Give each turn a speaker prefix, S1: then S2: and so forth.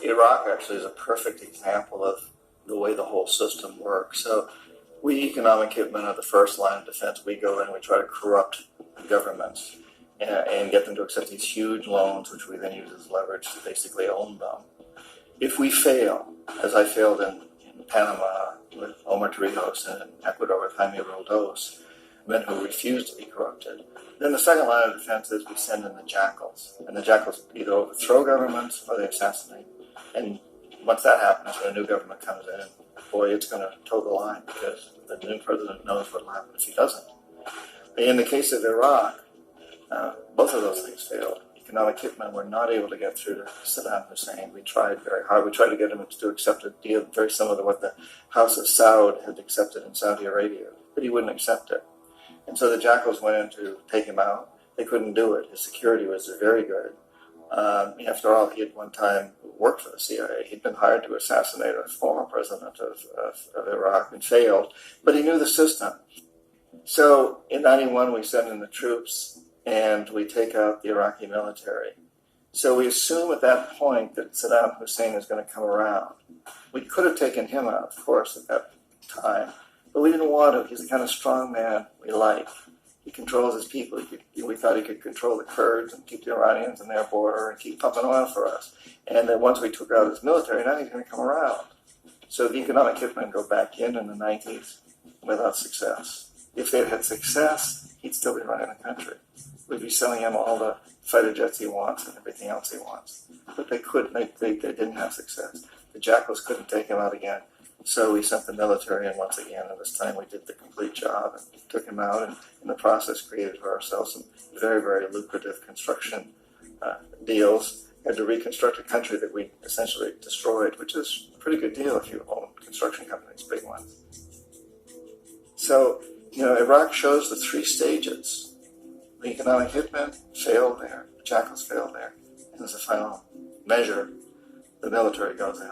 S1: Iraq actually is a perfect example of the way the whole system works. So we economic hitmen are the first line of defense. We go in, we try to corrupt the governments and get them to accept these huge loans, which we then use as leverage to basically own them. If we fail, as I failed in Panama with Omar Torrijos and in Ecuador with Jaime Roldos, men who refused to be corrupted, then the second line of defense is we send in the jackals. And the jackals either overthrow governments or they assassinate. And once that happens, when a new government comes in, boy, it's going to toe the line because the new president knows what will happen if he doesn't. In the case of Iraq, both of those things failed. Economic hitmen were not able to get through to Saddam Hussein. We tried very hard. We tried to get him to accept a deal very similar to what the House of Saud had accepted in Saudi Arabia, but he wouldn't accept it. And so the jackals went in to take him out. They couldn't do it. His security was very good. After all, he had one time worked for the CIA. He'd been hired to assassinate a former president of Iraq and failed, but he knew the system. So in 91, we send in the troops and we take out the Iraqi military. So we assume at that point that Saddam Hussein is going to come around. We could have taken him out, of course, at that time, but we didn't want to. He's the kind of strong man we like. He controls his people. We thought he could control the Kurds and keep the Iranians in their border and keep pumping oil for us. And then once we took out his military, now he's going to come around. So the economic hitmen go back in the 90s without success. If they had success, he'd still be running the country. We'd be selling him all the fighter jets he wants and everything else he wants. But they couldn't. They didn't have success. The jackals couldn't take him out again. So we sent the military in once again, and this time we did the complete job and took him out, and in the process created for ourselves some very, very lucrative construction deals. Had to reconstruct a country that we essentially destroyed, which is a pretty good deal if you own construction companies, big ones. So, Iraq shows the three stages. The economic hitmen failed there, the jackals failed there, and as a final measure, the military goes in.